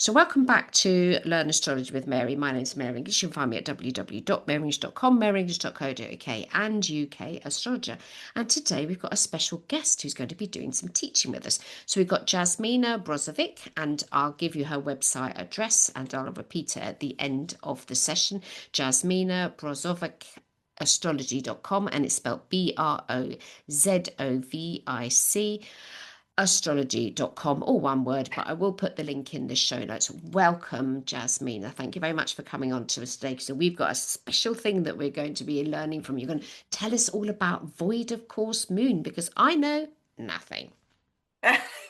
So welcome back to Learn Astrology with Mary. My name is Mary English. You can find me at www.maryenglish.com, maryenglish.co.uk and UK Astrologer. And today we've got a special guest who's going to be doing some teaching with us. So we've got Jasmina Brosovic, and I'll give you her website address and I'll repeat it at the end of the session. Jasmina Brosovic astrology.com, and it's spelled Brozovic astrology.com, all one word, but I will put the link in the show notes. Welcome, Jasmina. Thank you very much for coming on to us today. So we've got a special thing that we're going to be learning from you. You're going to tell us all about void of course moon, because I know nothing.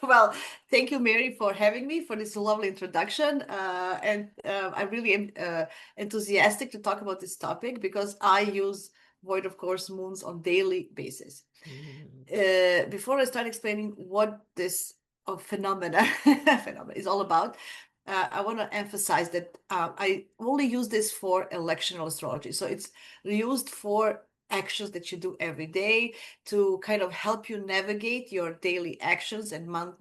Well, thank you, Mary, for having me for this lovely introduction. I really am enthusiastic to talk about this topic because I use void of course moons on daily basis. Before I start explaining what this phenomena is all about, I want to emphasize that I only use this for electional astrology. So it's used for actions that you do every day to kind of help you navigate your daily actions and month.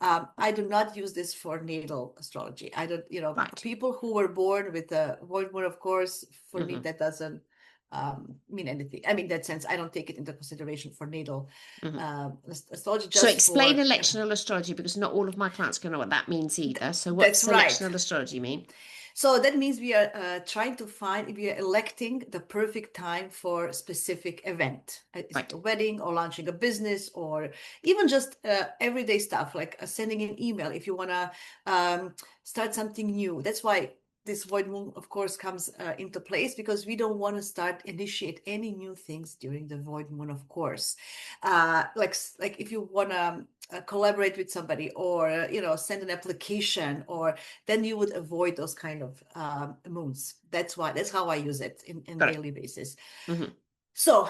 I do not use this for natal astrology. I don't, Right. people who were born with a void moon, of course, for me, that doesn't mean anything. I mean, in that sense, I don't take it into consideration for natal astrology. So Just explain for electional astrology, because not all of my clients can know what that means either. So what's that's right. electional astrology mean? So that means we are trying to find, we are electing the perfect time for a specific event. Is Right. it a wedding or launching a business or even just everyday stuff like sending an email if you want to start something new. That's why this void moon, of course, comes into place, because we don't want to initiate any new things during the void moon, of course. Like if you want to collaborate with somebody or send an application, or then you would avoid those kind of moons. That's how I use it in Got it. daily basis. Mm-hmm. So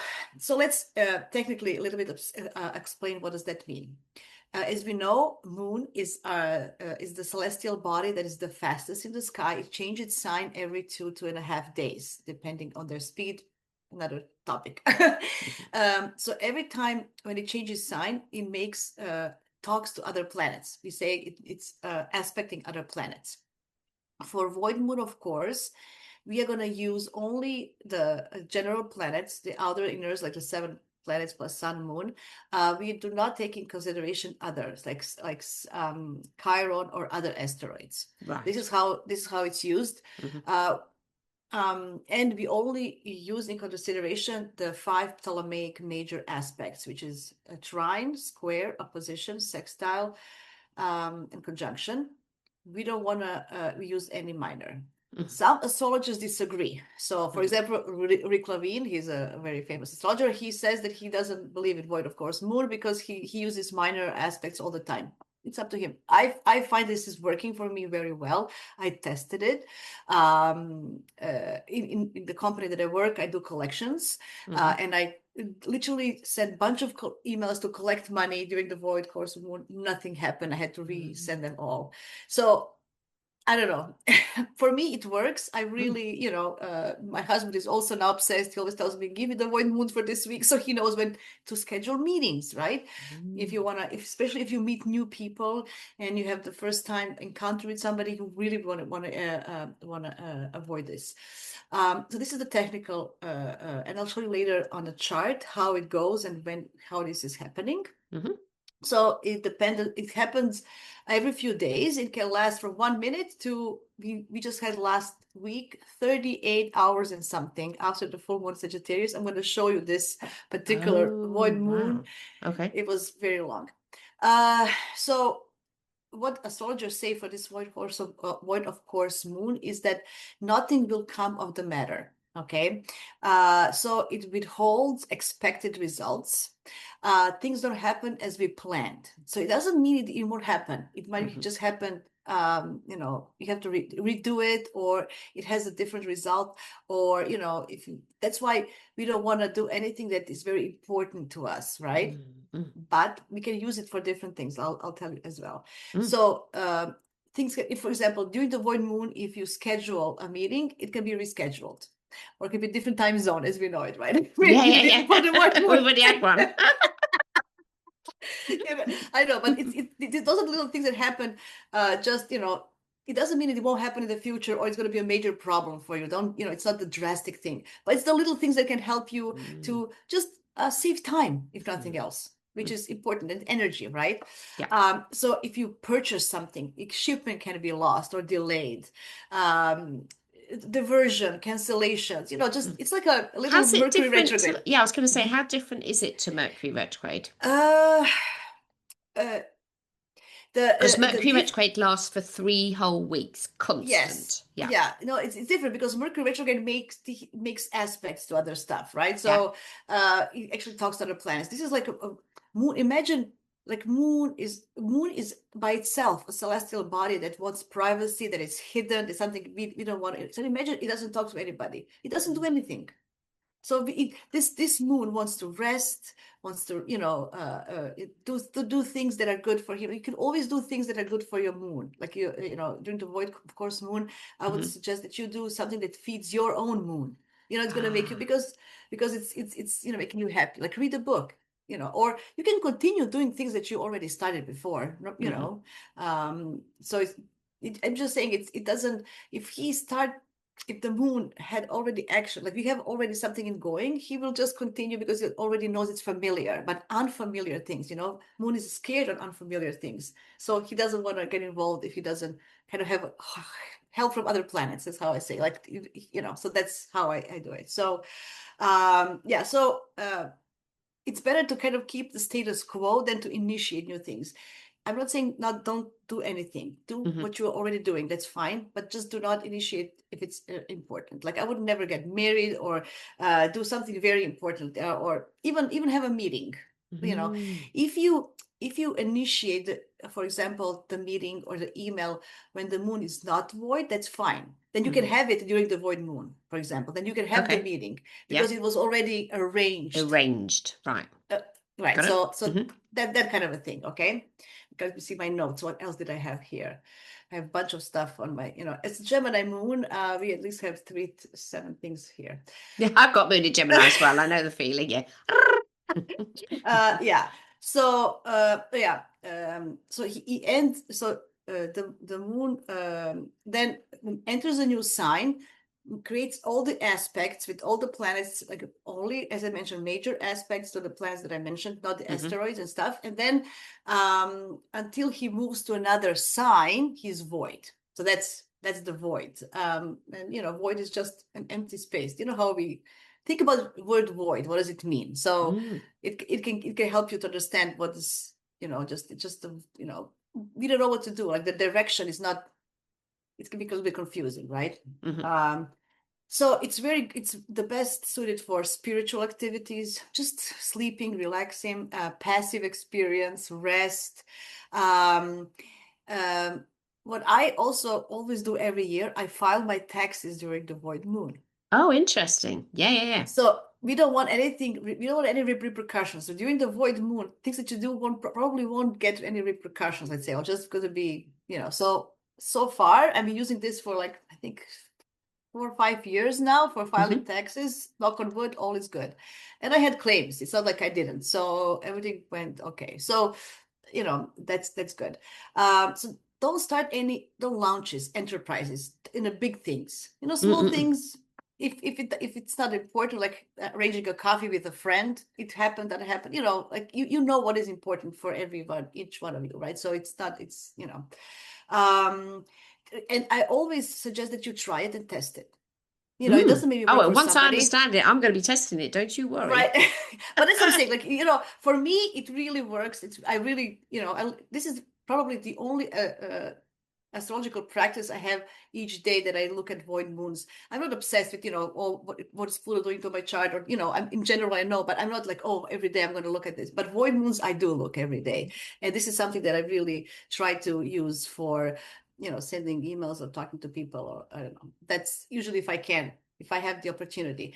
let's technically a little bit explain what does that mean. As we know, moon is the celestial body that is the fastest in the sky. It changes its sign every 2.5 days, depending on their speed. Another topic. So every time when it changes sign, it makes talks to other planets. We say it's aspecting other planets. For void moon, of course, we are going to use only the general planets, the outer inners, like the 7 planets plus sun, moon. We do not take in consideration others like Chiron or other asteroids. Right. This is how it's used. And we only use in consideration the 5 Ptolemaic major aspects, which is a trine, square, opposition, sextile, and conjunction. We don't want to use any minor. Some astrologers disagree. So, for example, Rick Levine, he's a very famous astrologer. He says that he doesn't believe in void of course moon because he uses minor aspects all the time. It's up to him. I find this is working for me very well. I tested it. In the company that I work, I do collections, and I literally sent a bunch of emails to collect money during the void course. Nothing happened. I had to resend them all. So I don't know. For me, it works. I really, my husband is also now obsessed. He always tells me, give me the void moon for this week. So he knows when to schedule meetings, right? If you want to, especially if you meet new people and you have the first time encounter with somebody who really want to avoid this. So this is the technical, and I'll show you later on the chart how it goes and how this is happening. So it happens every few days. It can last from 1 minute to, we just had last week 38 hours and something after the full moon Sagittarius. I'm going to show you this particular void moon. Wow. Okay. It was very long. So what astrologers say for this void of course moon is that nothing will come of the matter. Okay, so it withholds expected results. Things don't happen as we planned. So it doesn't mean it won't happen. It might just happen. You have to redo it, or it has a different result, or that's why we don't want to do anything that is very important to us, right? But we can use it for different things. I'll tell you as well. So things, if, for example, during the void moon, if you schedule a meeting, it can be rescheduled. Or it could be different time zone as we know it, right? Yeah. For the void moon. We already had one. Yeah, I know, but those are the little things that happen. Just it doesn't mean it won't happen in the future or it's going to be a major problem for you. Don't, it's not the drastic thing, but it's the little things that can help you to just save time, if nothing else, which is important, and energy, right? Yeah. So if you purchase something, shipment can be lost or delayed. Diversion, cancellations, just it's like a little How's it Mercury different retrograde. to, yeah, I was going to say, how different is it to Mercury retrograde? Uh, uh, Because the Mercury diff retrograde lasts for 3 whole weeks, Yes. constant. Yeah. Yeah. No, it's different because Mercury retrograde makes aspects to other stuff, right? Yeah. So it actually talks to other planets. This is like a moon. Imagine like moon is by itself a celestial body that wants privacy, that is hidden, there's something we don't want. So imagine it doesn't talk to anybody. It doesn't do anything. So this moon wants to rest, wants to do things that are good for him. You can always do things that are good for your moon, like during the void, of course, moon. I would suggest that you do something that feeds your own moon. It's going to make you, because it's making you happy. Like read a book, or you can continue doing things that you already started before. So I'm just saying it doesn't. If the moon had already action, like we have already something in going, he will just continue because he already knows it's familiar, but unfamiliar things, moon is scared of unfamiliar things. So he doesn't want to get involved if he doesn't kind of have help from other planets. That's how I say, like, so that's how I do it. So, it's better to kind of keep the status quo than to initiate new things. I'm not saying don't do anything. Do what you're already doing. That's fine, but just do not initiate if it's important. Like I would never get married or do something very important, or even have a meeting. If you initiate, for example, the meeting or the email when the moon is not void, that's fine. Then you can have it during the void moon, for example. Then you can have the meeting because it was already arranged. Arranged, right. Right. Got So it. that kind of a thing. Okay. Because you see my notes. What else did I have here? I have a bunch of stuff on my, it's Gemini moon. We at least have 7 things here. Yeah, I've got moon in Gemini as well. I know the feeling, yeah. Yeah. So so he ends. So the moon then enters a new sign, creates all the aspects with all the planets, like only, as I mentioned, major aspects to the planets that I mentioned, not the asteroids and stuff. And then until he moves to another sign, he's void. So that's the void. And void is just an empty space. You know how we think about the word void. What does it mean? So it can help you to understand what is, just we don't know what to do. Like the direction is not, it can be a little bit confusing, right? So it's the best suited for spiritual activities, just sleeping, relaxing, passive experience, rest. What I also always do every year, I file my taxes during the void moon. Oh, interesting. Yeah. So we don't want anything, we don't want any repercussions. So during the void moon, things that you do probably won't get any repercussions, let's say, or just going to be, so far I've been using this for like, I think 4 or 5 years now for filing taxes. Knock on wood, all is good. And I had claims. It's not like I didn't. So everything went okay. So, that's good. So don't launches, enterprises in the big things. Small things. If it's not important, like arranging a coffee with a friend, it happened, that happened. Like you know what is important for everyone, each one of you, right? So it's not. And I always suggest that you try it and test it. It doesn't maybe work well, for once I somebody. understand it, I'm going to be testing it. Don't you worry. Right. But that's what I'm saying. Like, for me, it really works. I really, this is probably the only astrological practice I have each day that I look at void moons. I'm not obsessed with, what is Pluto doing to my chart, or, in general, I know, but I'm not like, oh, every day I'm going to look at this. But void moons, I do look every day. And this is something that I really try to use for, sending emails or talking to people, or I don't know. That's usually if I have the opportunity,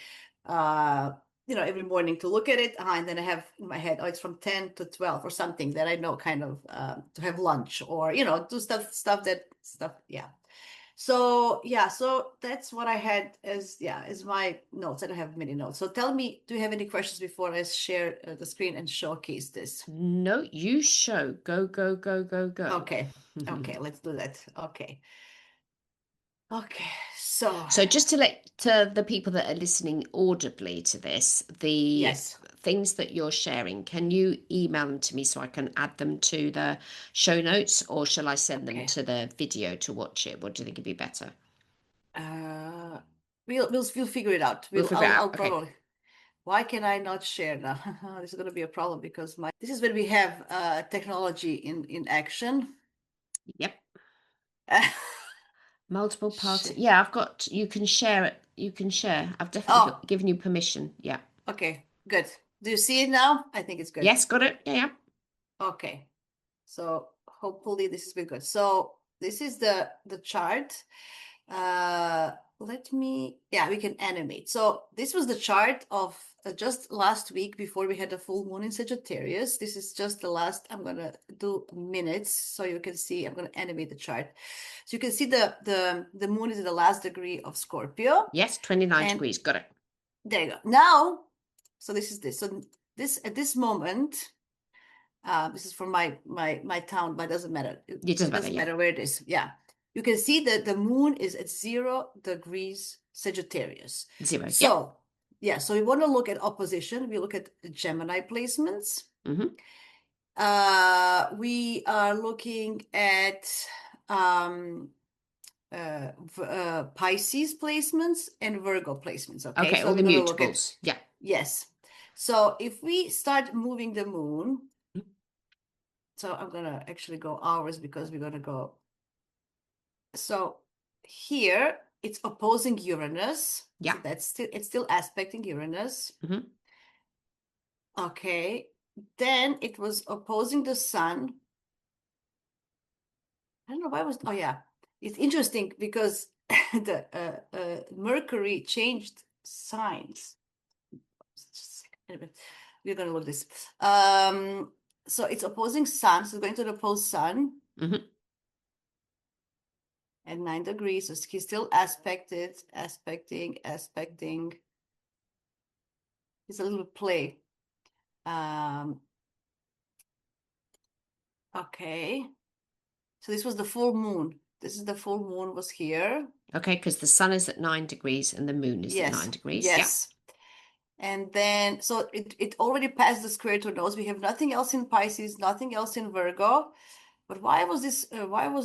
every morning to look at it. And then I have in my head, it's from 10 to 12 or something that I know kind of to have lunch, or, do stuff. Yeah. So, yeah, so that's what I had as my notes. I don't have many notes. So tell me, do you have any questions before I share the screen and showcase this? No, you show. Go. Okay. Okay, let's do that. Okay. Okay, so So just to let to the people that are listening audibly to this, the yes. things that you're sharing, can you email them to me so I can add them to the show notes, or shall I send them Okay. to the video to watch it? What do you think would be better? We'll figure it out. We'll figure it I'll out. Okay. probably. Why can I not share now? This is going to be a problem because this is when we have technology in action. Yep. Multiple party. Shit. Yeah, I've got. You can share it. You can share. I've definitely Oh, given you permission. Yeah. okay, good. Do you see it now? I think it's good. Yes, got it. Yeah, yeah. Okay, so hopefully this is good. So this is the chart. Let me, yeah, we can animate. So this was the chart of just last week before we had the full moon in Sagittarius. This is just the last, I'm gonna do minutes so you can see, I'm gonna animate the chart. So you can see the moon is in the last degree of Scorpio. Yes, 29 And degrees. Got it. there you go. Now, so this is this. So this at this moment, this is from my town, but it doesn't matter. It doesn't It matter. doesn't Yeah. matter where it is. Yeah. You can see that the moon is at 0 degrees Sagittarius. 0. Yep. So, yeah, so we want to look at opposition. We look at Gemini placements. Mm-hmm. We are looking at Pisces placements and Virgo placements. Okay, Okay, so all the we're going to look at, mutables. Yeah. yes. So if we start moving the moon, so I'm going to actually go hours because we're going to go. So here it's opposing Uranus. Yeah. So it's still aspecting Uranus. Mm-hmm. Okay. Then it was opposing the sun. I don't know why it was, oh yeah. It's interesting because the Mercury changed signs. Anyway, we're going to look this. So it's opposing sun. So it's going to the opposed sun. Mm-hmm. At 9 degrees, so he's still aspecting. It's a little play. Okay. So this was the full moon. This is the full moon was here. Okay, because the sun is at 9 degrees and the moon is at 9 degrees. Yeah. Yes. And then, so it already passed the square to nose. We have nothing else in Pisces, nothing else in Virgo. But why was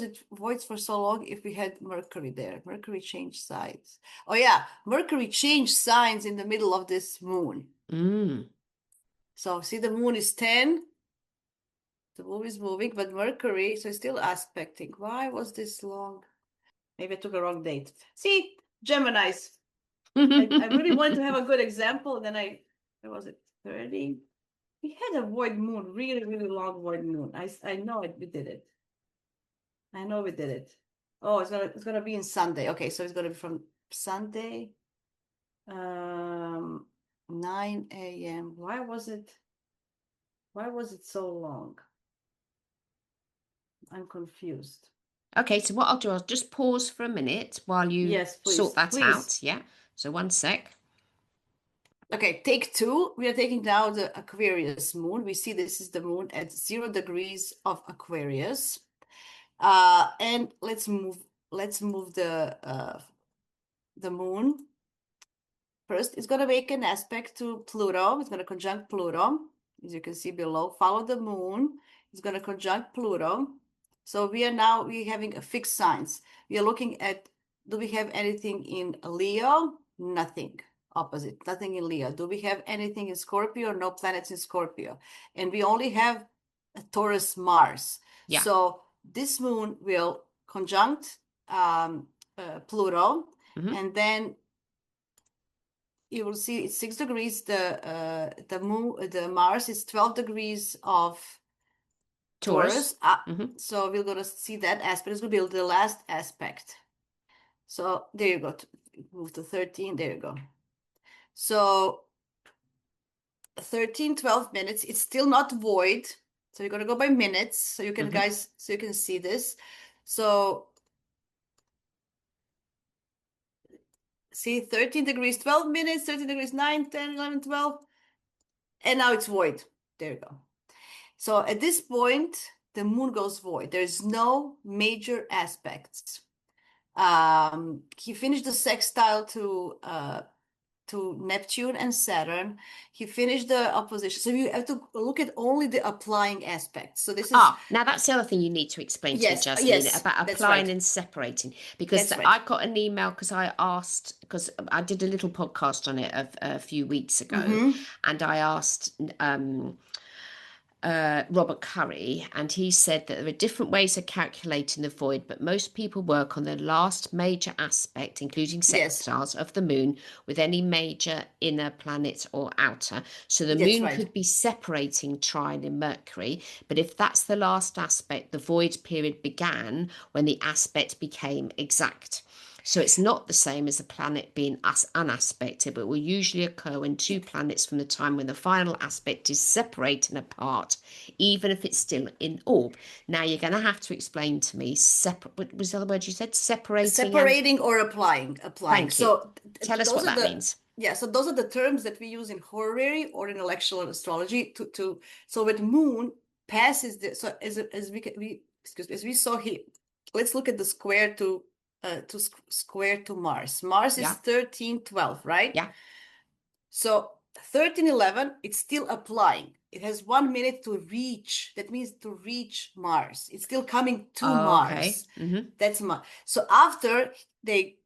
it voids for so long if we had Mercury there? Mercury changed signs. Oh yeah, Mercury changed signs in the middle of this moon. Mm. So see, the moon is 10. The moon is moving, but Mercury, so it's still aspecting. Why was this long? Maybe I took a wrong date. See, Geminis. I really wanted to have a good example. Then where was it? 30? We had a void moon, really, really long void moon. I know it. We did it. I know we did it. Oh, it's gonna be in Sunday. Okay, so it's gonna be from Sunday, 9 a.m. Why was it so long? I'm confused. Okay, so what I'll do, I'll just pause for a minute while you Yes, sort please, that please. out. Yeah. So 1 sec. Okay, take 2. We are taking now the Aquarius moon. We see this is the moon at 0 degrees of Aquarius. And let's move the moon. First, it's going to make an aspect to Pluto. It's going to conjunct Pluto, as you can see below. Follow the moon. It's going to conjunct Pluto. So we're having a fixed signs. We are looking at, do we have anything in Leo? Nothing. Opposite. Nothing in Leo. Do we have anything in Scorpio? No planets in Scorpio. And we only have a Taurus Mars. Yeah. So this moon will conjunct Pluto. Mm-hmm. And then you will see it's 6 degrees. The Mars is 12 degrees of Taurus. Mm-hmm. So we're gonna see that aspect. It's gonna be the last aspect. So there you go. Move to 13. There you go. So 13, 12 minutes. It's still not void. So you're gonna go by minutes. So you can guys, so you can see this. So see 13 degrees, 12 minutes, 13 degrees, 9, 10, 11, 12. And now it's void. There you go. So at this point, the moon goes void. There's no major aspects. He finished the sextile to Neptune and Saturn. He finished the opposition. So you have to look at only the applying aspects. So this is now that's the other thing you need to explain to me, yes, Jasmina, yes, about that's applying right. and separating. Because That's right. I got an email because I asked, because I did a little podcast on it a few weeks ago, and I asked Robert Curry, and he said that there are different ways of calculating the void, but most people work on the last major aspect, including Yes, sextiles of the moon, with any major inner planet or outer. So the that's moon right. could be separating trine in Mercury, but if that's the last aspect, the void period began when the aspect became exact. So it's not the same as a planet being unaspected, but will usually occur when two planets from the time when the final aspect is separating apart, even if it's still in orb. Now you're going to have to explain to me what was the other word you said? Separating and Separating or applying. thank you. So Tell us those what are that the means. yeah. So those are the terms that we use in horary or in intellectual astrology to so when moon passes the so as we excuse me, as we saw here. Let's look at the square to square to Mars. Mars is Yeah. 1312, right? Yeah. So 1311, it's still applying. It has 1 minute to reach. That means to reach Mars. It's still coming to Okay. Mars. That's Mars. So after they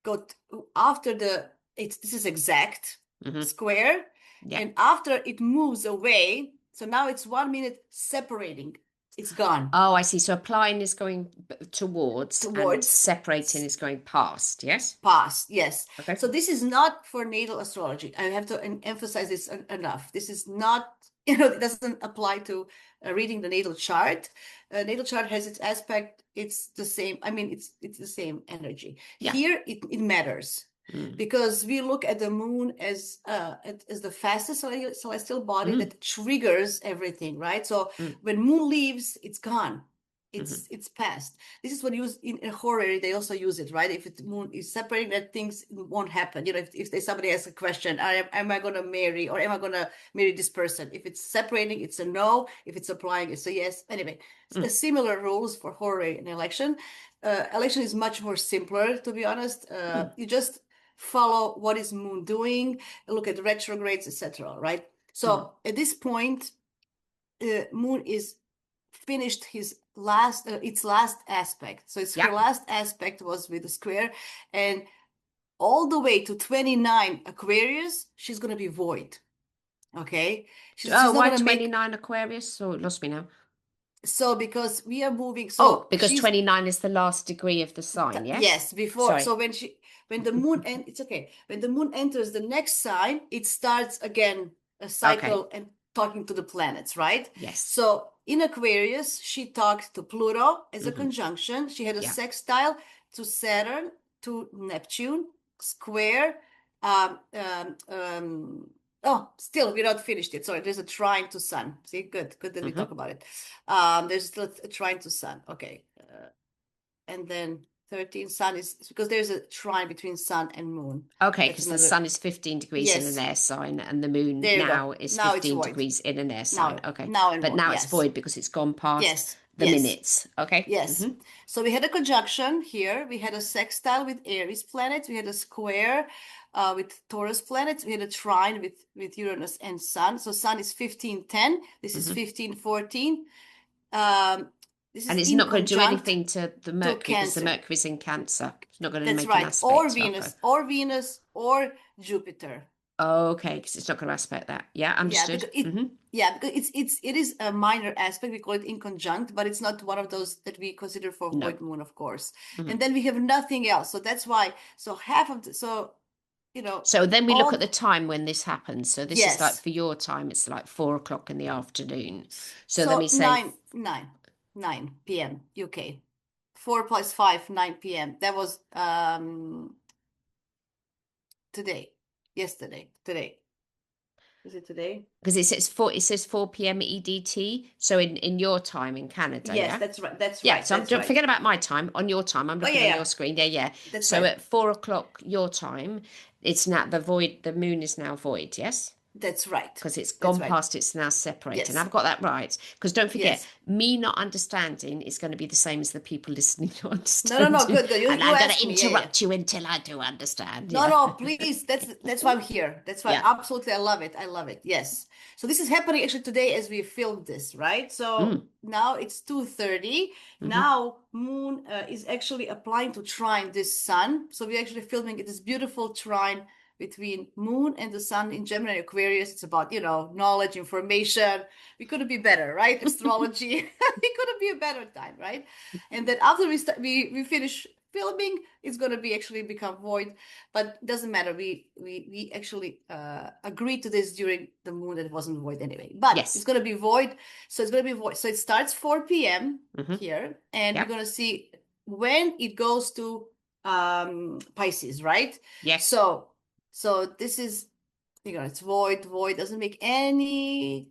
got after this is exact square, Yeah. and after it moves away. So now it's 1 minute separating. It's gone Oh, I see. So applying is going towards and towards separating is going past. Yes. past. Yes. Okay. So this is not for natal astrology. I have to emphasize this enough. This is not, it doesn't apply to reading the natal chart. Natal chart has its aspect. It's the same. I mean, it's the same energy. Yeah. Here, it matters because we look at the moon as the fastest celestial body that triggers everything, right? So when moon leaves, it's gone. It's past. This is what used in horary. They also use it, right? If the moon is separating, that things won't happen. If somebody asks a question, am I going to marry or am I going to marry this person? If it's separating, it's a no. If it's applying, it's a yes. Anyway, similar rules for horary and election. Election is much more simpler, to be honest. You just follow what is moon doing, look at retrogrades, etc. Right? So at this point, moon is finished its last aspect. So her last aspect was with the square, and all the way to 29 Aquarius, she's going to be void. Okay. She's not why going to 29 Aquarius? Oh, it lost me now. So because we are moving, because 29 is the last degree of the sign, yes? Yes, before. Sorry. So when the moon it's okay. When the moon enters the next sign, it starts again a cycle and talking to the planets, right? Yes. So in Aquarius, she talked to Pluto as a conjunction. She had a sextile to Saturn, to Neptune, square. Still, we're not finished yet. Sorry, there's a trine to Sun. See, good that we talk about it. There's still a trine to Sun. Okay. And then 13 Sun is because there's a trine between Sun and Moon. Okay, because the Sun is 15 degrees in an air sign and the Moon now is 15 degrees in an air sign. Okay. Now it's void because it's gone past the minutes. Okay. Yes. So we had a conjunction here. We had a sextile with Aries planets. We had a square with Taurus planets. We had a trine with Uranus and Sun. So Sun is 1510. This is 1514. This is and it's not going to do anything to the Mercury because the Mercury's in Cancer. It's not going to make an aspect. Or Venus or Jupiter. Okay, because it's not going to aspect that. Yeah, understood. Because it is a minor aspect. We call it inconjunct, but it's not one of those that we consider for void moon, of course. And then we have nothing else. So that's why. So half of so then we look at the time when this happens. So this is like for your time, it's like 4 o'clock in the afternoon. So let me say 9 p.m. UK. 4 plus 5, 9 p.m. That was yesterday. Is it today? Because it says 4 p.m. EDT. So in your time in Canada. Yes, that's right. So don't forget about my time. On your time, I'm looking on your screen. So at 4 o'clock your time, it's now the moon is now void. Yes. That's right. Because it's That's gone right. past, it's now separated. Yes. I've got that right. Because don't forget, Yes. me not understanding is going to be the same as the people listening not No. understanding. Good, good. And You I'm going to asked me. Yeah, yeah. interrupt you until I do understand. No, Yeah. no, please. That's why I'm here. That's why Yeah. absolutely I love it. I love it. Yes. So this is happening actually today as we filmed this, right? So Mm. now it's 2:30. Hmm. Now moon is actually applying to trine this sun. So we're actually filming it, this beautiful trine between moon and the sun in Gemini and Aquarius. It's about, knowledge, information. We couldn't be better, right? Astrology. We couldn't be a better time, right? And then after we finish filming, it's going to be actually become void, but it doesn't matter. We actually agreed to this during the moon that it wasn't void anyway, but it's Yes. going to be void. So it's going to be void. So it starts 4 p.m. Hmm. here, and we're Yep. going to see when it goes to Pisces, right? Yes. So this is, it's void doesn't make any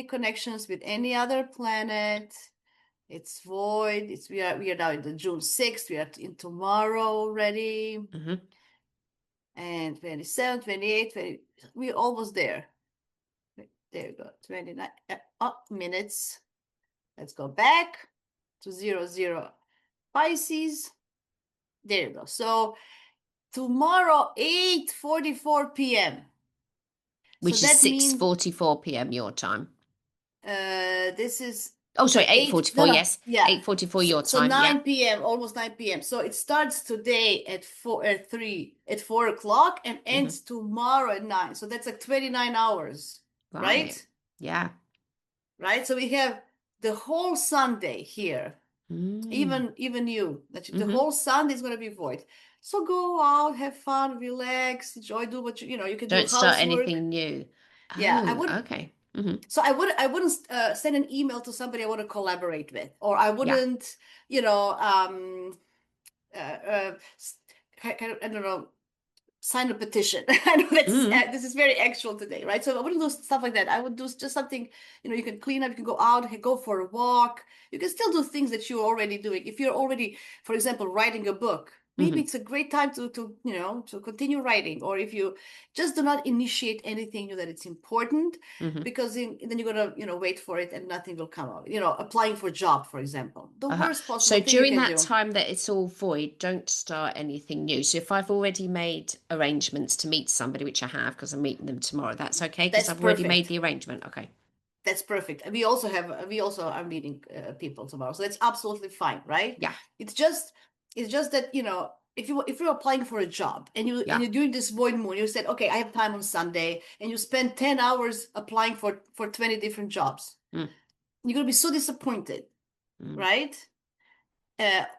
connections with any other planet. It's void. We are now in the June 6th. We are in tomorrow already. Hmm. And 27, 28, 20, we're almost there. There you go. 29 minutes. Let's go back to 00 Pisces. There you go. So tomorrow, 8:44 p.m. So Which is that means 6:44 p.m. your time. this is Oh, sorry, eight. No, 8:44. no, Yes. yeah. 8:44 So, your so time. Yeah. 9 p.m., almost 9 p.m. So it starts today at 4 o'clock and Hmm. ends tomorrow at 9. So that's like 29 hours, Right. right? Yeah. Right. So we have the whole Sunday here. Mm. Even you, the Hmm. whole Sunday is going to be void. So go out, have fun, relax, enjoy, do what you can do Don't start housework. anything new. Yeah, I Oh, would. okay. Hmm. So I wouldn't send an email to somebody I want to collaborate with, or I Yeah. wouldn't, you know, uh, uh, kind of, I don't know, sign a petition. I know Mm. this is very actual today, right? So I wouldn't do stuff like that. I would do just something, you can clean up, you can go out, go for a walk. You can still do things that you're already doing. If you're already, for example, writing a book, maybe Hmm. it's a great time to continue writing. Or if you just do not initiate anything new that it's important, Hmm. because then you're gonna, wait for it and nothing will come out. Applying for a job, for example, the Uh-huh. worst possible So thing you during can that do. time that it's all void, don't start anything new. So if I've already made arrangements to meet somebody, which I have because I'm meeting them tomorrow, that's okay because That's I've already made perfect. the arrangement. Okay. That's perfect. We also are meeting people tomorrow, so that's absolutely fine, right? Yeah. It's just that, if you're applying for a job and Yeah. you're doing this void moon, you said, okay, I have time on Sunday, and you spend 10 hours applying for 20 different jobs. Mm. You're gonna be so disappointed, Mm. right?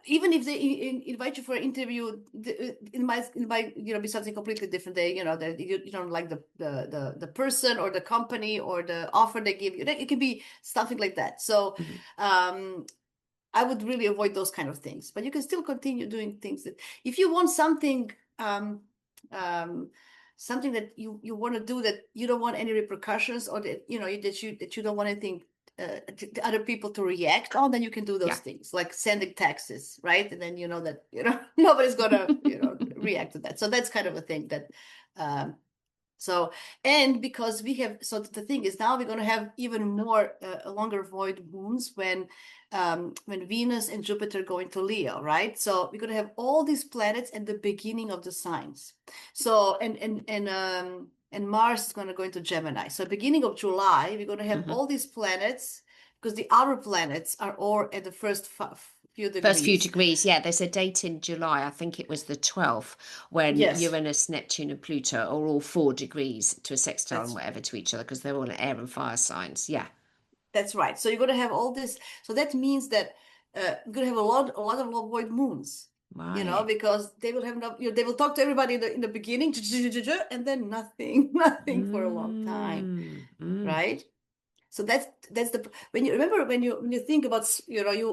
Even if they invite you for an interview, it might be something completely different. That you don't like the person or the company or the offer they give you. It can be something like that. So Mhm. um, I would really avoid those kind of things. But you can still continue doing things that, if you want um, something that you want to do, that you don't want any repercussions, or that that you don't want anything, other people to react on, then you can do those Yeah. things, like sending taxes, right? And then that nobody's gonna react to that. So that's kind of a thing that. Um, so, and because so the thing is, now we're going to have even more longer void moons when Venus and Jupiter go into Leo, right? So we're going to have all these planets at the beginning of the signs. So, and Mars is going to go into Gemini. So beginning of July, we're going to have Hmm. all these planets, because the outer planets are all at the first few First few degrees. degrees, yeah. There's a date in July, I think it was the 12th, when Yes, Uranus, Neptune, and Pluto are all 4 degrees to a sextile and that's whatever to each other because they're all air and fire signs. Yeah. That's right. So you're going to have all this. So that means that you're going to have a lot of low void moons. Right. Because they will have no, they will talk to everybody in the beginning, and then nothing, nothing for a long time, Mm. Mm. right? So that's the when you remember when you think about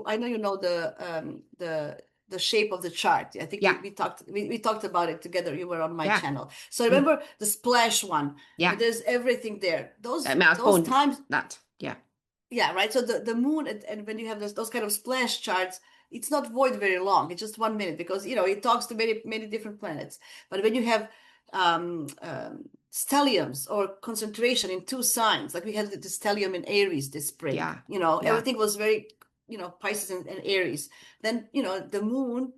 I know the shape of the chart. I think Yeah. we talked about it together. You were on my Yeah. channel. So Mm. remember the splash one, Yeah. where there's everything there. I Those mean, I was those born times. that. Yeah. Yeah, right. So the moon, and when you have those kind of splash charts, it's not void very long. It's just 1 minute, because it talks to many many different planets. But when you have stelliums or concentration in two signs. Like we had the stellium in Aries this spring. Yeah. Everything was very, Pisces and Aries. Then, the moon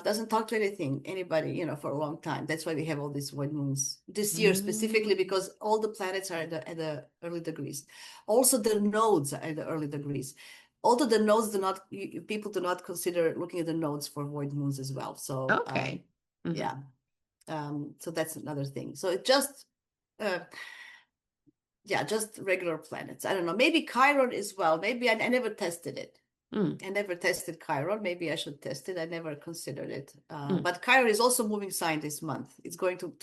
doesn't talk to anybody, for a long time. That's why we have all these void moons this year specifically, because all the planets are at the early degrees. Also, the nodes are at the early degrees. Although the nodes people do not consider looking at the nodes for void moons as well. So, Okay. yeah. So that's another thing. So it just, just regular planets. I don't know. Maybe Chiron as well. Maybe I never tested it. I never tested Chiron. Maybe I should test it. I never considered it. But Chiron is also moving sign this month. It's going to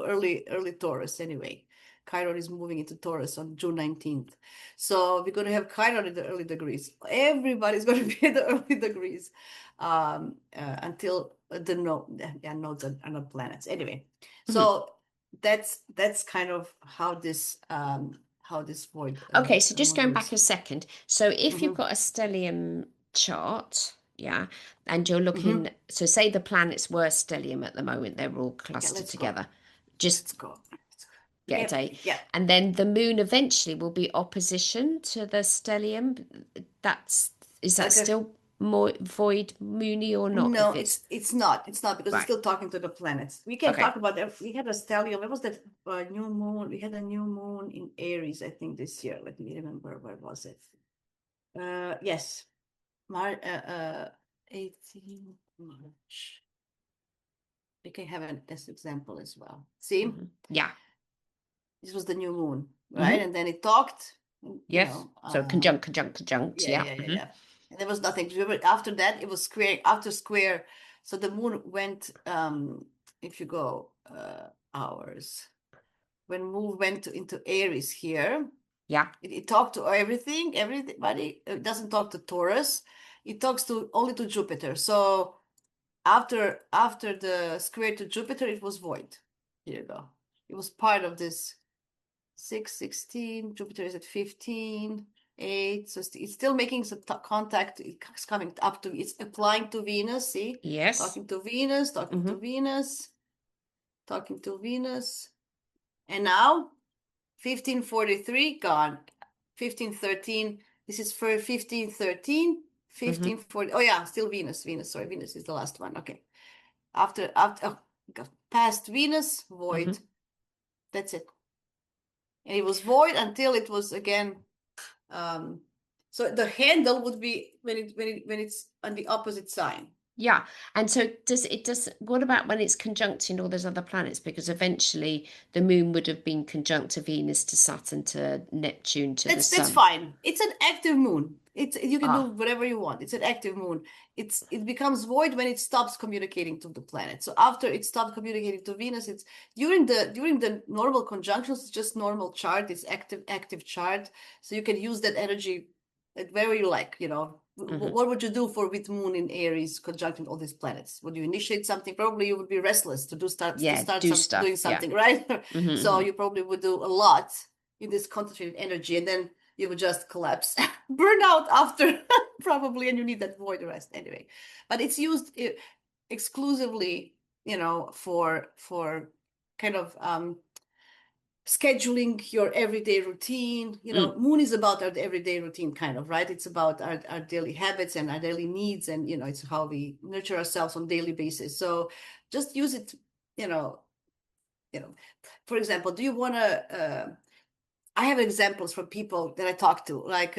early Taurus anyway. Chiron is moving into Taurus on June 19th. So we're going to have Chiron in the early degrees. Everybody's going to be in the early degrees until the nodes are not planets. Anyway, so that's kind of how this void. Okay, so just going back moves. a second. So if you've got a stellium chart, yeah, and you're looking, so say the planets were stellium at the moment, they're all clustered together. Let's go. Get a day. Yeah. And then the moon eventually will be opposition to the stellium. Is that still more void moony or not? No, it's not. It's not, because Right. it's still talking to the planets. We can talk about that. We had a stellium. What was that new moon? We had a new moon in Aries, I think, this year. Let me remember, where was it? Yes, 18 March. We can have this example as well. See? Yeah. This was the new moon, right? And then it talked. Yes. So conjunct. Yeah. Yeah. And there was nothing. After that, it was square after square. So the moon went, if you go hours, when moon went into Aries here, Yeah. it talked to everybody. It doesn't talk to Taurus. It talks only to Jupiter. So after the square to Jupiter, it was void. Here you go. It was part of this 6, 16. Jupiter is at 15, 8. So it's still making some contact. It's coming up to, it's applying to Venus. See? Yes. Talking to Venus, talking to Venus, talking to Venus. And now 1543 gone. 1513. This is for 1513. 1540. Oh yeah, still Venus. Sorry, Venus is the last one. Okay. After past Venus, void. That's it. And it was void until it was again. So the handle would be when it's on the opposite sign. Yeah. And so what about when it's conjuncting all those other planets? Because eventually the moon would have been conjunct to Venus, to Saturn, to Neptune, to the sun. That's fine. It's an active moon. You can do whatever you want. It's an active moon. It becomes void when it stops communicating to the planet. So after it stopped communicating to Venus, it's during the normal conjunctions, it's just normal chart. It's active chart. So you can use that energy wherever you like, What would you do with moon in Aries conjuncting all these planets? Would you initiate something? Probably you would be restless to start doing something, right? So you probably would do a lot in this concentrated energy, and then you would just collapse, burn out after probably, and you need that void rest anyway. But it's used exclusively, for kind of scheduling your everyday routine. Moon is about our everyday routine, kind of, right? It's about our daily habits and our daily needs, and it's how we nurture ourselves on a daily basis. So just use it, for example, do you want to I have examples from people that I talk to, like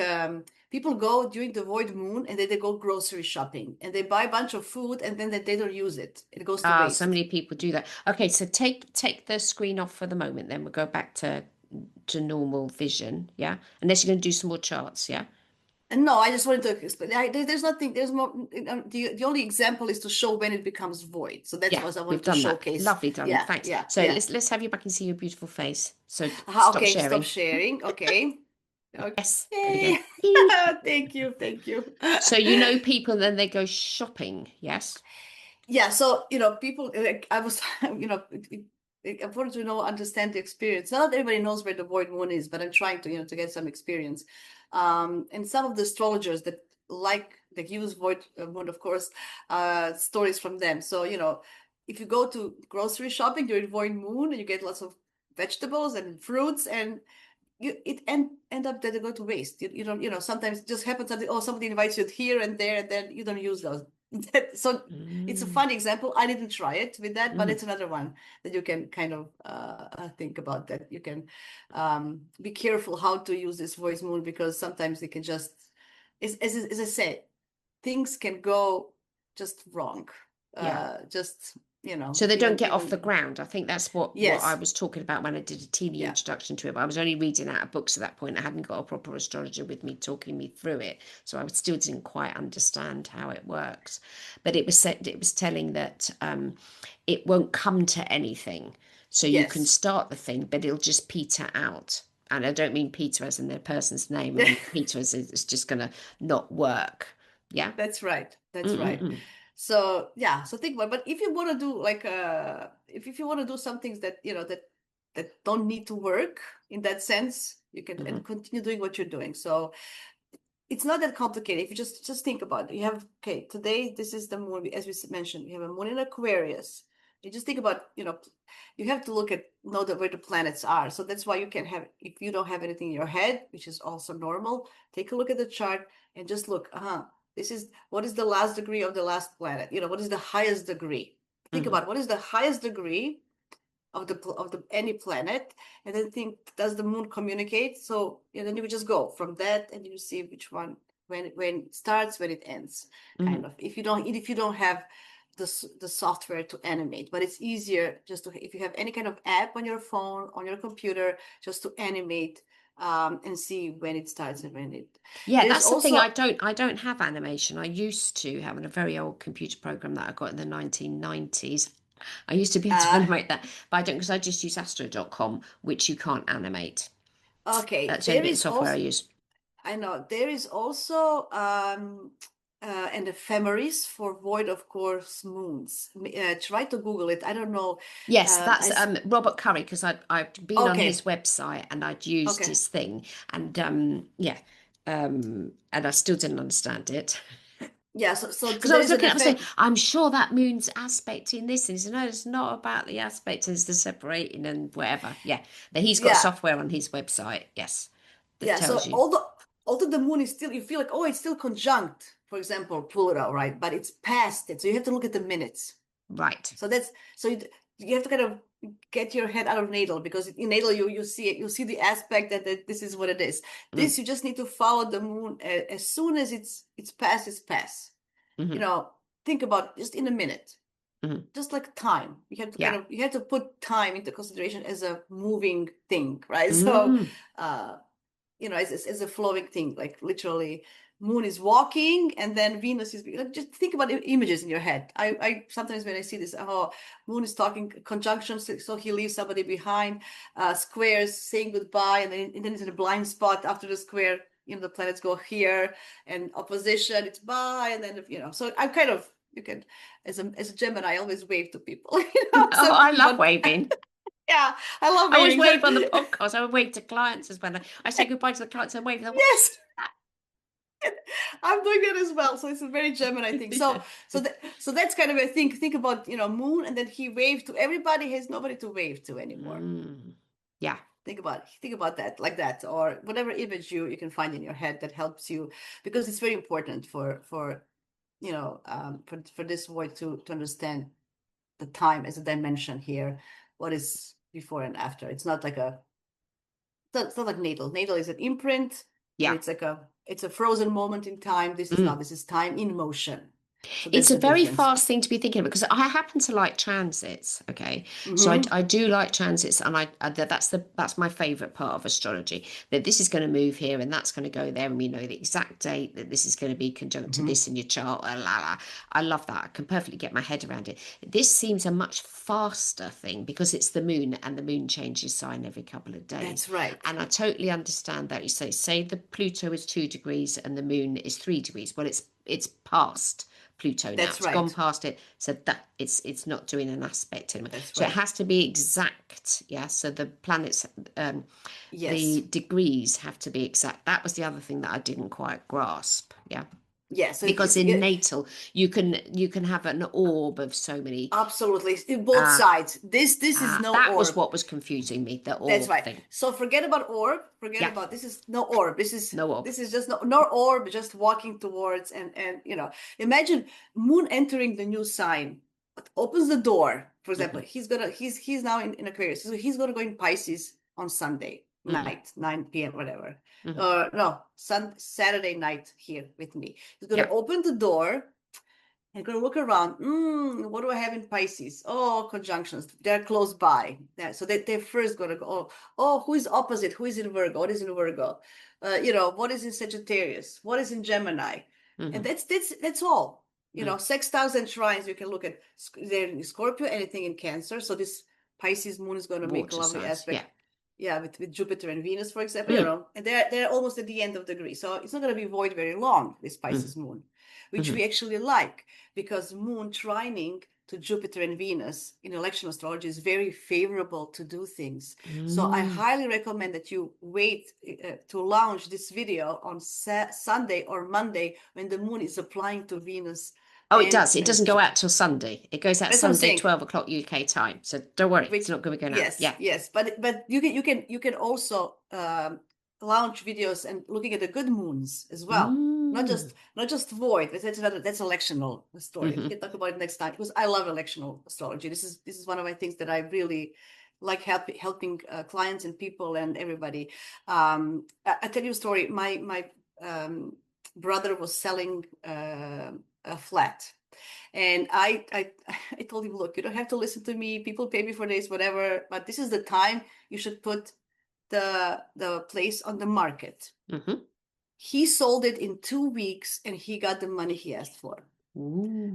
people go during the void moon and then they go grocery shopping and they buy a bunch of food and then they don't use it. It goes to waste. So many people do that. Okay, so take the screen off for the moment, then we'll go back to normal vision, yeah? Unless you're going to do some more charts, yeah? No, I just wanted to explain. There's nothing. There's more. The only example is to show when it becomes void. So that's what I wanted to showcase. Lovely, darling. Yeah, Thanks. Yeah. So let's have you back and see your beautiful face. So stop sharing. Stop sharing. Okay. Yes. Thank you. So people, then they go shopping. Yes. Yeah. So people. I was. Important to understand the experience. Not everybody knows where the void moon is, but I'm trying to to get some experience. And some of the astrologers that use void moon, of course, stories from them. So if you go to grocery shopping during void moon, you get lots of vegetables and fruits, and it end up that they go to waste. You don't, sometimes it just happens that, oh, somebody invites you here and there, and then you don't use those. So it's a fun example. I didn't try it with that, but it's another one that you can kind of think about, that you can be careful how to use this voice moon, because sometimes it can just, as I said, things can go just wrong. Just, So they don't get off even the ground. I think that's what I yes. was talking about when I did a teeny Yeah. introduction to it. But I was only reading out of books at that point. I hadn't got a proper astrologer with me talking me through it, so I still didn't quite understand how it works. But it was telling that it won't come to anything. So you can Yes. start the thing, but it'll just peter out. And I don't mean Peter as in their person's name. I mean Peter as it's just going to not work. Yeah. That's right. That's right. Mm-mm-mm. So yeah, so think about it. But if you want to do like if you want to do some things that that don't need to work in that sense, you can and continue doing what you're doing. So it's not that complicated. If you just think about it, you have, okay, today this is the moon, as we mentioned, we have a moon in Aquarius. You just think about, you have to know where the planets are. So that's why you can have, if you don't have anything in your head, which is also normal, take a look at the chart and just look, this is, what is the last degree of the last planet? What is the highest degree? Think about what is the highest degree of the any planet, and then think, does the moon communicate? So then you would just go from that, and you see which one, when it starts, when it ends, kind of. If you don't have the software to animate, but it's easier just to, if you have any kind of app on your phone, on your computer, just to animate and see when it starts and when it. Yeah, There's that's the thing. also I don't have animation. I used to have a very old computer program that I got in the 1990s. I used to be able to animate that, but I don't, because I just use astro.com, which you can't animate. okay. That's the only There bit of is software I also, use. I know there is also an ephemeris for void of course moons. Try to Google it. I don't know. Yes, that's I Robert Curry, because I'd been on his okay, website and I'd used okay. his thing, and and I still didn't understand it. Yeah, so Because I there was is an looking at it, I was saying, I'm sure that moon's aspecting this. And he said, no, it's not about the aspect, it's the separating and whatever. Yeah. But he's got yeah, software on his website, yes, that yeah. tells So you. although the moon is still, you feel like, oh, it's still conjunct, for example, Pluto, right? But it's past it. So you have to look at the minutes. Right. So that's so you have to kind of get your head out of natal, because in natal you see it, you see the aspect that this is what it is. Mm, This you just need to follow the moon as soon as it's past, it's past. hmm Think about just in a minute, hmm just like time. Yeah. You have to put time into consideration as a moving thing, right? So Mm, uh as a flowing thing, like literally moon is walking and then Venus is like, just think about images in your head. I sometimes when I see this, oh, moon is talking conjunctions, so he leaves somebody behind, squares saying goodbye, and then it's in a blind spot after the square, the planets go here, and opposition, it's bye, and then so I'm kind of, you can, as a Gemini, I always wave to people. oh, So I'm I thinking love about, waving. yeah, I love I always waving. wave on the podcast. I would wave to clients as well. I say goodbye to the clients and wave. What? Yes, I'm doing that as well. So it's a very Gemini thing. So so that's kind of a thing. Think about, moon, and then he waved to everybody. He has nobody to wave to anymore. Yeah. Think about that, like that, or whatever image you can find in your head that helps you, because it's very important for for this void to understand the time as a dimension here. What is before and after? It's not like it's not like natal. Natal is an imprint, and Yeah. it's a frozen moment in time. This is not. Mm. This is time in motion. So It's that's a the very difference. fast thing to be thinking about, because I happen to like transits. Okay, so Mm-hmm. I do like transits, and that's my favorite part of astrology. That this is going to move here, and that's going to go there, and we know the exact date that this is going to be conjunct to Mm-hmm. this in your chart. La, la, la. I love that. I can perfectly get my head around it. This seems a much faster thing because it's the moon, and the moon changes sign every couple of days. That's right. And I totally understand that. You say the Pluto is 2 degrees and the moon is 3 degrees. Well, it's past Pluto now. That's It's gone right. past it. So that it's not doing an aspect anymore. That's So it right. has to be exact. Yeah. So the planets, the Yes. degrees have to be exact. That was the other thing that I didn't quite grasp. Yeah. Yes, Because in natal you can have an orb of so many. absolutely, in both sides. This is no That was orb. what was confusing me, the That's orb right. thing. So forget about orb. Forget Yeah, about this is no orb. no orb. This is just no orb. Just walking towards and imagine moon entering the new sign. It opens the door. For example, he's now in Aquarius, so he's gonna go in Pisces on Sunday night, 9 p.m. whatever. No, Saturday night here with me. He's gonna Yeah. open the door and gonna look around. What do I have in Pisces? Oh, conjunctions. They're close by. Yeah, so they're first gonna go. Who is opposite? Who is in Virgo? What is in Virgo? What is in Sagittarius? What is in Gemini? And that's all. Sextiles and trines. You can look at there in Scorpio, anything in Cancer. So this Pisces moon is going to make a Water lovely signs. Yeah. aspect. Yeah, with Jupiter and Venus, for example, and they're almost at the end of the degree. So it's not going to be void very long, this Pisces moon, which we actually like, because moon trining to Jupiter and Venus in election astrology is very favorable to do things. So I highly recommend that you wait to launch this video on Sunday or Monday when the moon is applying to Venus. Oh, it does. It doesn't go out till Sunday. It goes out That's what I'm Sunday, saying. 12 o'clock UK time. So don't worry, it's Which, not going to be going out. yes, Yeah. yes, but you can also launch videos and looking at the good moons as well. Not just void. That's electional story. We can talk about it next time, because I love electional astrology. This is one of my things that I really like, helping clients and people and everybody. I tell you a story. My brother was selling a flat. And I told him, look, you don't have to listen to me. People pay me for this, whatever. But this is the time you should put the place on the market. He sold it in 2 weeks, and he got the money he asked for.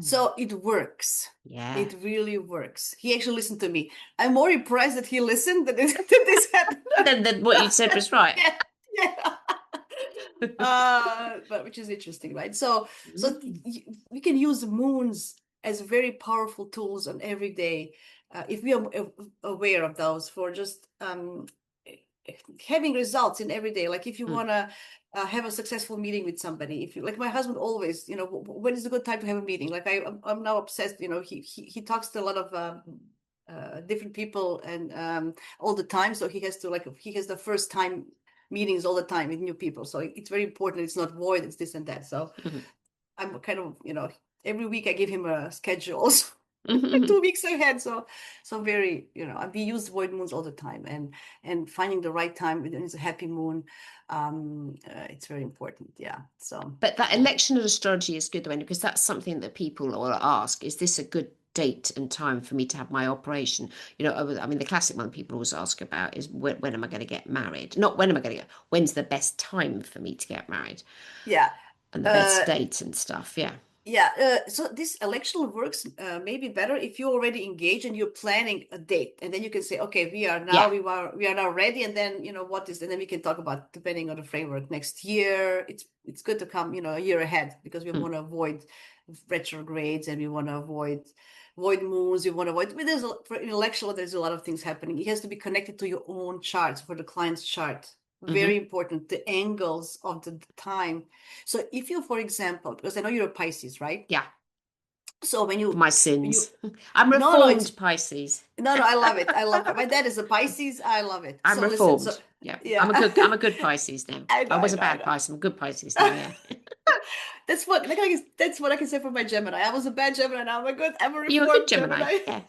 So it works. Yeah. It really works. He actually listened to me. I'm more impressed that he listened than this happened. Then what you said was right. Yeah. But which is interesting, right? So we can use moons as very powerful tools on every day, if we are aware of those, for just having results in every day. Like if you want to have a successful meeting with somebody, if you, like my husband always, when is a good time to have a meeting? Like I'm now obsessed. He talks to a lot of different people and all the time. So he has the first time meetings all the time with new people. So it's very important. It's not void. It's this and that. So I'm kind of, every week I give him a schedule. 2 weeks ahead. So very, we use void moons all the time, and finding the right time when it's a happy moon. It's very important. Yeah. So, but that election astrology is good, though, because that's something that people will ask. Is this a good date and time for me to have my operation? I mean, the classic one people always ask about is when am I going to get married? Not when am I going to get, when's the best time for me to get married? Yeah. And the best date and stuff. Yeah. Yeah, so this election works maybe better if you already engage and you're planning a date, and then you can say, okay, we are now ready, and then and then we can talk about, depending on the framework, next year. It's good to come a year ahead, because we want to avoid retrogrades, and we want to avoid void moons. We want to avoid. For an election, there's a lot of things happening. It has to be connected to your own charts, for the client's chart. Very important, the angles of the time. So if you, for example, because I know you're a Pisces, right? Yeah. So when my sins. I'm reformed Pisces. No, I love it. I love it. My dad is a Pisces. I love it. I'm reformed. Yeah. I'm a good Pisces now. I was a bad Pisces. I'm a good Pisces now. Yeah. That's what I can say for my Gemini. I was a bad Gemini. Now I'm a reformed You're a good Gemini. Yeah.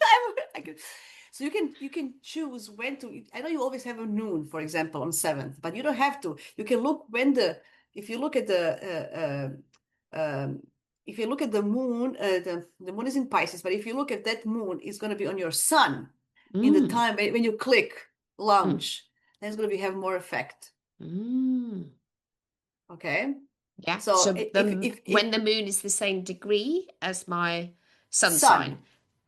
So you can choose when to. I know you always have a noon, for example, on 7th, but you don't have to. You can look if you look at the moon, the moon is in Pisces, but if you look at that moon, it's going to be on your sun in the time when you click launch. Then it's going to have more effect. Okay. Yeah. So when the moon is the same degree as my sun sign.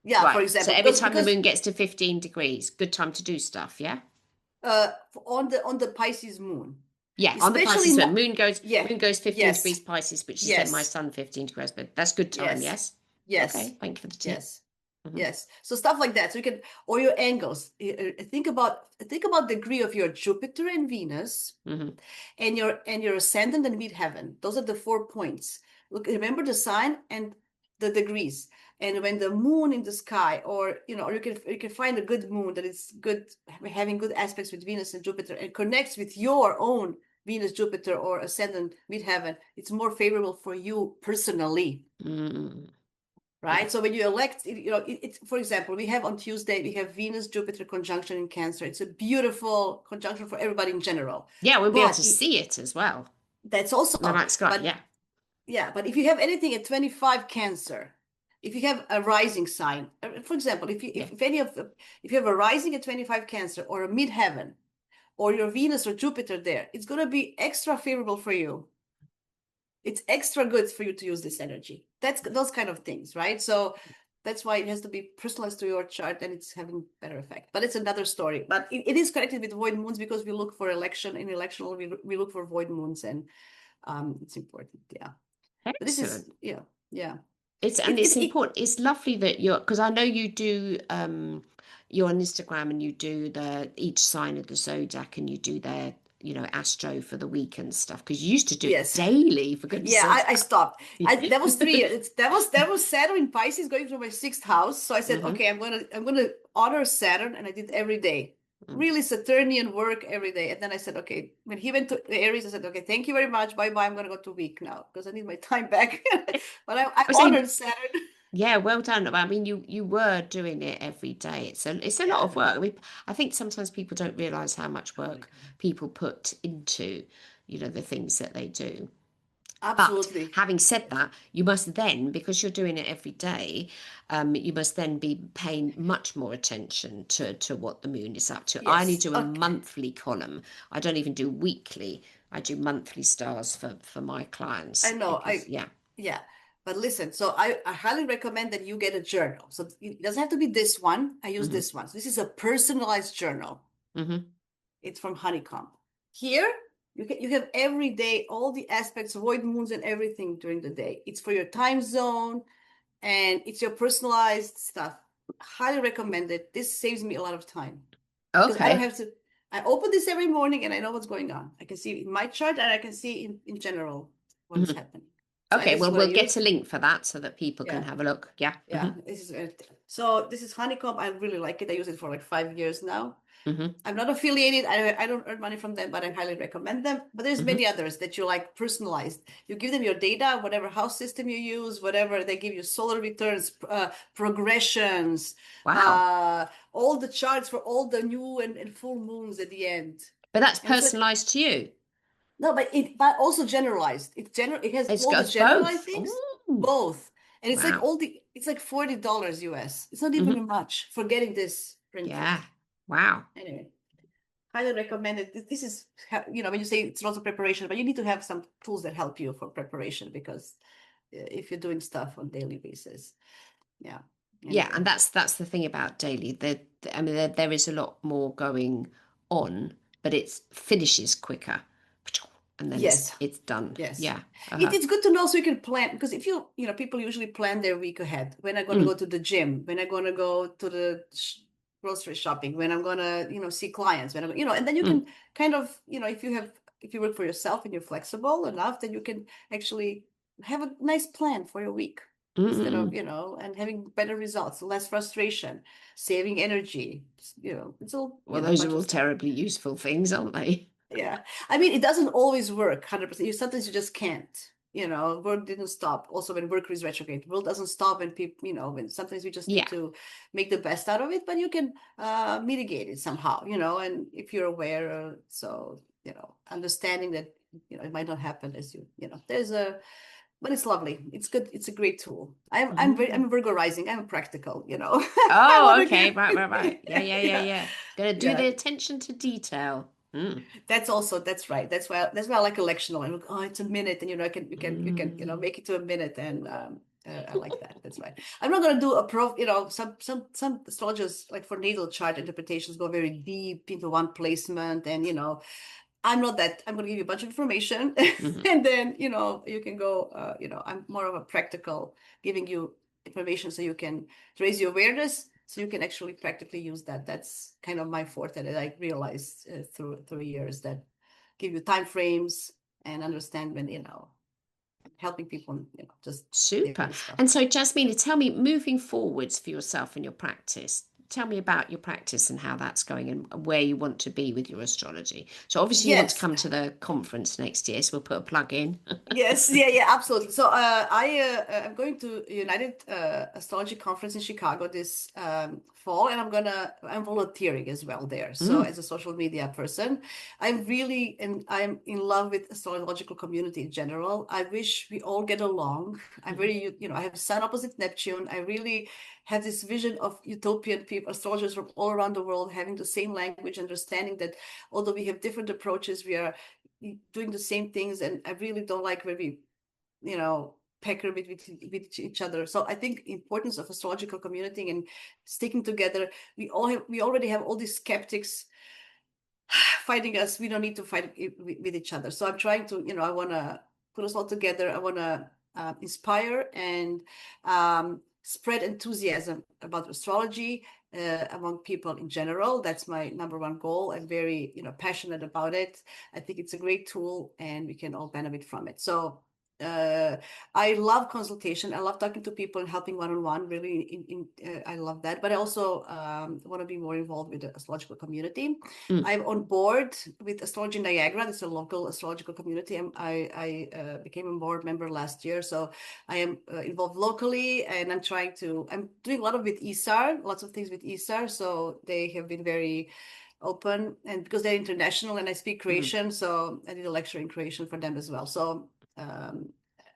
Yeah, right. For example. So every time the moon gets to 15 degrees, good time to do stuff, yeah? On the Pisces moon. Yeah, especially on the Pisces moon. Moon goes 15 degrees Pisces, which is then my sun 15 degrees. But that's good time, yes? Yes. Okay, thank you for the tip. Yes. Yes. So stuff like that. So you can, or your angles. Think about degree of your Jupiter and Venus, and your ascendant and midheaven. Those are the 4 points. look, remember the sign and the degrees. And when the moon in the sky, or or you can find a good moon that is good, having good aspects with Venus and Jupiter, and connects with your own Venus, Jupiter, or ascendant midheaven, it's more favorable for you personally. Right. So when you elect, it's, for example, we have on Tuesday, we have Venus, Jupiter conjunction in Cancer. It's a beautiful conjunction for everybody in general. Yeah, we'll be able But to see it as well. that's also, The night sky, but yeah. yeah, but if you have anything at 25 Cancer, if you have a rising sign, for example, if you have a rising at 25 Cancer, or a midheaven, or your Venus or Jupiter there, it's going to be extra favorable for you. It's extra good for you to use this energy. That's those kind of things, right? So that's why it has to be personalized to your chart, and it's having better effect. But it's another story. But it is connected with void moons, because we look for election in election, we look for void moons, and it's important. Yeah. But this is, Excellent. yeah. It's important. It's lovely that you're, because I know you do you're on Instagram and you do each sign of the zodiac, and you do their, astro for the week and stuff, because you used to do it Yes. daily, for goodness Yeah, sakes. I stopped. That was 3 years. That was Saturn in Pisces going through my 6th house. So I said, Hmm. okay, I'm gonna honor Saturn, and I did every day. Really Saturnian work every day. And then I said, okay, when he went to the Aries, I said, okay, thank you very much. Bye bye. I'm gonna go to week now, because I need my time back. But I I was saying, honored Saturn. yeah, well done. I mean, you were doing it every day. It's a lot Yeah, of work. I think sometimes people don't realize how much work people put into, the things that they do. But absolutely. having said that, you must then, because you're doing it every day, you must then be paying much more attention to what the moon is up to. I only Yes. do a Okay. monthly column. I don't even do weekly. I do monthly stars for my I clients, know. because yeah. Yeah. But listen, so I highly recommend that you get a journal. So it doesn't have to be this one. I use Hmm. this one. So this is a personalized journal. Hmm. It's from Honeycomb. Here, you have every day all the aspects, void moons and everything during the day. It's for your time zone, and it's your personalized stuff. Highly recommend it. This saves me a lot of time, because I don't Okay. have to. I open this every morning, and I know what's going on. I can see in my chart, and I can see in general what is Hmm. happening. So Okay, this is well, what I we'll get use. a link for that so that people can Yeah. have a look. Yeah. Yeah, this is it. So this is Honeycomb. I really like it. I use it for like 5 years now. Hmm. I'm not affiliated. I don't earn money from them, but I highly recommend them. But there's Hmm. many others that you like personalized. You give them your data, whatever house system you use, whatever they give you solar returns, progressions, Wow. all the charts for all the new and full moons at the end. But that's And so personalized to you. no, but also generalized. It has It's all the got generalized both. things, Oh, both. And it's like wow. it's like $40 US. It's not Hmm. even much for getting this printed. Yeah. Wow. Anyway, highly recommend it. This is, when you say it's lots of preparation, but you need to have some tools that help you for preparation, because if you're doing stuff on daily basis. Yeah. Yeah, and Anyway. that's the thing about daily. I mean, there is a lot more going on, but it finishes quicker, and then it's Yes. it's done. Yes. Yeah. Uh-huh. It's good to know, so you can plan, because if people usually plan their week ahead. When I'm going to go Mm, to the gym, when I'm going to go to the grocery shopping, when I'm going to, see clients, when and then you can mm, kind of, if you work for yourself and you're flexible enough, then you can actually have a nice plan for your week, mm, instead of, mm. and having better results, less frustration, saving energy, it's all, Well, a those bunch are of all stuff. terribly useful things, aren't they? Yeah. I mean, it doesn't always work 100%. Sometimes you just can't. Work didn't stop. Also, when Mercury is retrograde, world doesn't stop, and people, when sometimes we just need Yeah. to make the best out of it, but you can mitigate it somehow, and if you're aware, so, understanding that, it might not happen as but it's lovely. It's good. It's a great tool. I'm Mm. a Virgo rising. I'm practical, I Oh, want to okay. give, Right, right, right. Yeah, yeah, yeah, yeah, yeah. Gonna do yeah. the attention to detail. Mm. That's right. That's why I like electional. And look, oh, it's a minute, and you can Mm. make it to a minute, and I like that. That's right. I'm not gonna do a some astrologers, like for natal chart interpretations, go very deep into one placement, and I'm not that. I'm gonna give you a bunch of information, Mhm. and then you can go. I'm more of a practical, giving you information so you can raise your awareness, so you can actually practically use that. That's kind of my forte that I realized through years, that give you time frames and understand when. helping people, just Super. daily stuff. And so, Jasmina, tell me, moving forwards for yourself and your practice, tell me about your practice and how that's going and where you want to be with your astrology. So, obviously, you want to Yes. come to the conference next year, so we'll put a plug in. Yes, yeah, absolutely. So I'm going to United Astrology Conference in Chicago this fall, and I'm volunteering as well there. So Mm, as a social media person, I'm in love with astrological community in general. I wish we all get along. I'm mhm, very, I have Sun opposite Neptune. I really have this vision of utopian people, astrologers from all around the world having the same language, understanding that although we have different approaches, we are doing the same things. And I really don't like where we, pecker with each other. So I think importance of astrological community and sticking together. We already have all these skeptics fighting us. We don't need to fight with each other. So I'm trying to, I want to put us all together. I want to inspire and spread enthusiasm about astrology among people in general. That's my number one goal. I'm very, passionate about it. I think it's a great tool and we can all benefit from it. So uh, I love consultation. I love talking to people and helping one-on-one. Really, I love that. But I also want to be more involved with the astrological community. mm. I'm on board with Astrology Niagara. That's a local astrological community. I became a board member last year, so I am involved locally, and I'm doing a lot of with ESAR, lots of things with ESAR. So they have been very open, and because they're international, and I speak Mm. Croatian, so I did a lecture in Croatian for them as well. So um,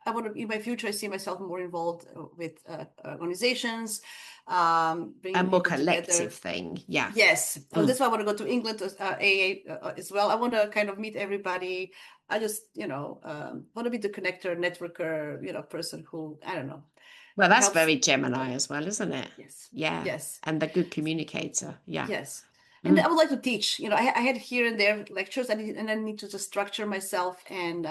I want to, in my future, I see myself more involved with organizations, A bringing more people collective together. thing. Yeah. Yes, and Mm. that's why I want to go to England to AA as well. I want to kind of meet everybody. I just, want to be the connector, networker, person who, I don't know, Well, who that's helps very Gemini people. as well, isn't it? Yes, Yeah. yes. And the good communicator. Yeah. Yes. And I Mm. would like to teach. I had here and there lectures, and I need to just structure myself and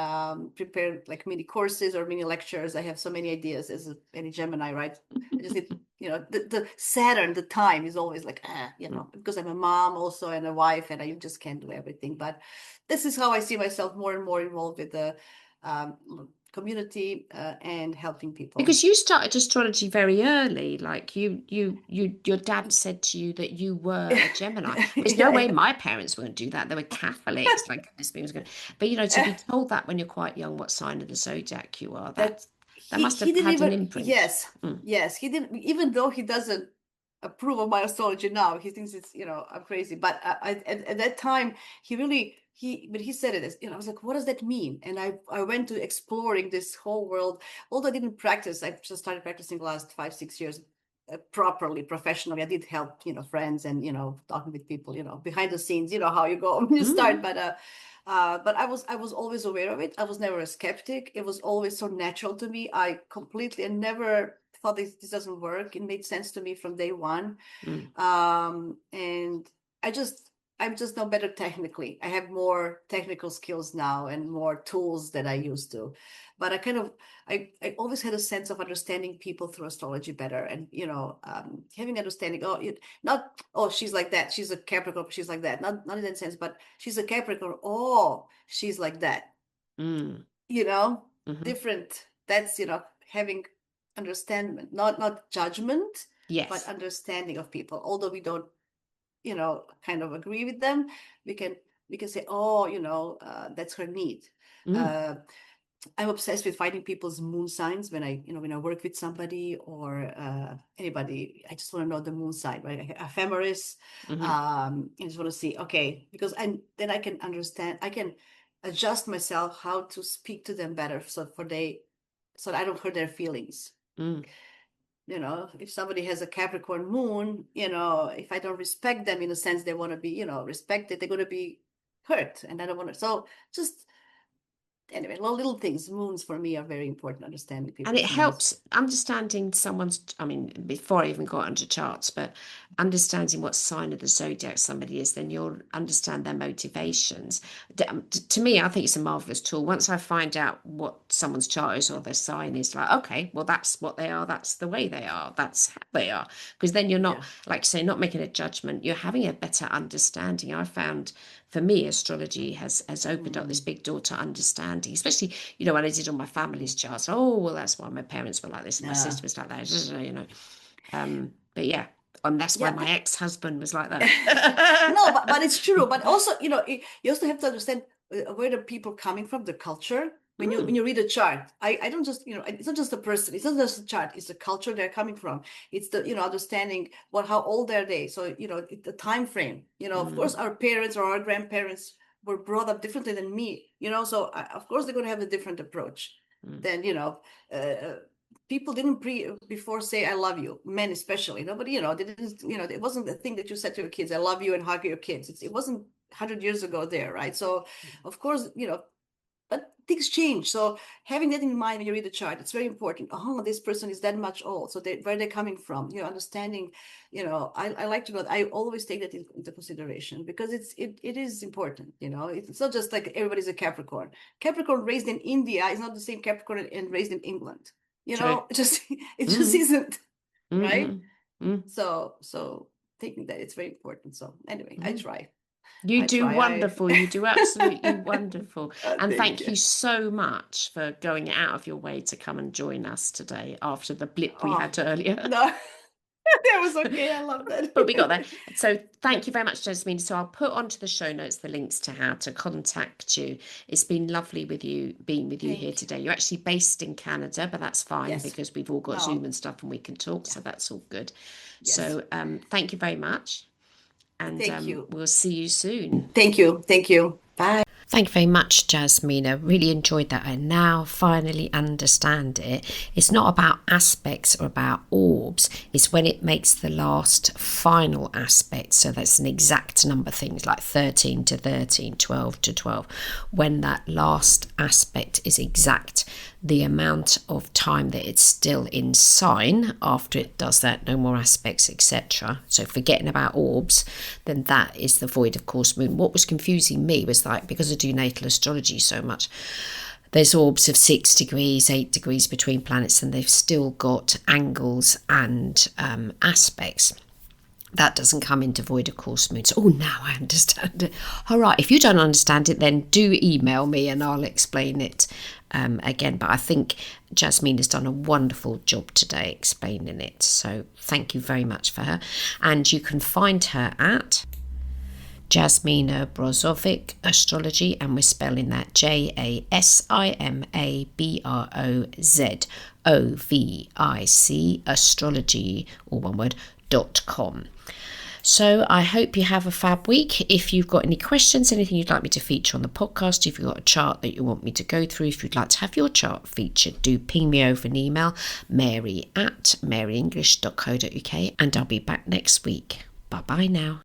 prepare like mini courses or mini lectures. I have so many ideas as any Gemini, right? I just need, the Saturn, the time is always like, Mm. because I'm a mom also and a wife, and I just can't do everything. But this is how I see myself more and more involved with the community and helping people. Because you started astrology very early, like your dad said to you that you were a Gemini. There's no way Yeah, my parents wouldn't do that. They were Catholics, like goodness me was good. But to be yeah. told that when you're quite young, what sign of the zodiac you are, That that he must he have didn't had an even, imprint. yes, Mm. yes, he didn't, even though he doesn't approve of my astrology now. He thinks it's, I'm crazy. But at that time, he really, when he said it, I was like, what does that mean? And I went to exploring this whole world. Although I didn't practice, I just started practicing the last 5 6 years properly, professionally. I did help, friends and, talking with people, behind the scenes, how you go when you start. Mm. But I was always aware of it. I was never a skeptic. It was always so natural to me. I completely and never thought this doesn't work. It made sense to me from day one. Mm. And I just I'm just now better technically. I have more technical skills now and more tools that I used to. But I always had a sense of understanding people through astrology better, and having understanding. Not, oh, she's like that. She's a Capricorn. She's like that. Not in that sense, but she's a Capricorn. Oh, she's like that. Mm. You know, Hmm. different. That's having understanding, not judgment, but Yes. understanding of people. Although we don't, kind of agree with them, we can we can say, oh, that's her need. Mm. Uh, I'm obsessed with finding people's moon signs when I work with somebody or anybody. I just want to know the moon sign, right? Ephemeris. Hmm. I just want to see, okay, because then I can understand. I can adjust myself how to speak to them better, so that I don't hurt their feelings. Mm. If somebody has a Capricorn moon, if I don't respect them in a sense they want to be, respected, they're going to be hurt. And I don't want to. So just anyway, little things. Moons for me are very important, understanding And it people's moons. helps understanding someone's, I mean, before I even got onto charts, but understanding what sign of the zodiac somebody is, then you'll understand their motivations. To me, I think it's a marvelous tool. Once I find out what someone's chart is or their sign is, like, okay, well, that's what they are. That's the way they are. That's how they are. Because then you're not, Yeah. like, say, not making a judgment. You're having a better understanding. I found for me, astrology has opened up this big door to understanding, especially, you know, when I did all my family's charts. Oh, well, that's why my parents were like this and my sister was like that, you know. But yeah, and that's why Yeah. my ex-husband was like that. No, but it's true. But also, you know, you also have to understand where the people coming from, the culture. When you read a chart, I don't just, you know, it's not just a person, it's not just a chart, it's the culture they're coming from. It's the, you know, understanding how old are they. So, you know, the time frame, you know, of course, our parents or our grandparents were brought up differently than me, you know, so of course they're going to have a different approach than, you know, people didn't before say I love you, men especially. Nobody, you know, they didn't, you know, it wasn't the thing that you said to your kids, I love you, and hug your kids. It wasn't 100 years ago there, right? So of course, you know, but things change. So having that in mind when you read the chart, it's very important. Oh, this person is that much old. So where they're coming from, you know, understanding, you know, I like to know, I always take that into consideration because it is important, you know. It's not just like everybody's a Capricorn. Capricorn raised in India is not the same Capricorn and raised in England. You know, it just isn't, right? So thinking that it's very important. So anyway, I try. You do wonderful. You do absolutely wonderful. And thank you you so much for going out of your way to come and join us today after the blip we had earlier. No, that was okay. I love that. But we got there. So thank you very much, Jasmina. So I'll put onto the show notes the links to how to contact you. It's been lovely being with you here today. You're actually based in Canada, but that's fine because we've all got Zoom and stuff and we can talk. So that's all good. Yes. So thank you very much. And thank you. We'll see you soon. Thank you. Thank you. Bye. Thank you very much, Jasmina. Really enjoyed that. I now finally understand it. It's not about aspects or about orbs. It's when it makes the last final aspect. So that's an exact number, things like 13 to 13, 12 to 12. When that last aspect is exact, the amount of time that it's still in sign after it does that, no more aspects, etc. So forgetting about orbs, then that is the void of course moon. What was confusing me was like, because I do natal astrology so much, there's orbs of 6 degrees, 8 degrees between planets, and they've still got angles and aspects. That doesn't come into void of course moon. So, now I understand it. All right, if you don't understand it, then do email me and I'll explain it again. But I think Jasmine has done a wonderful job today explaining it. So thank you very much for her. And you can find her at Jasmina Brosovic Astrology, and we're spelling that JASIMABROZOVIC astrology, all one word, .com. So I hope you have a fab week. If you've got any questions, anything you'd like me to feature on the podcast, if you've got a chart that you want me to go through, if you'd like to have your chart featured, do ping me over an email, mary@maryenglish.co.uk, and I'll be back next week. Bye bye now.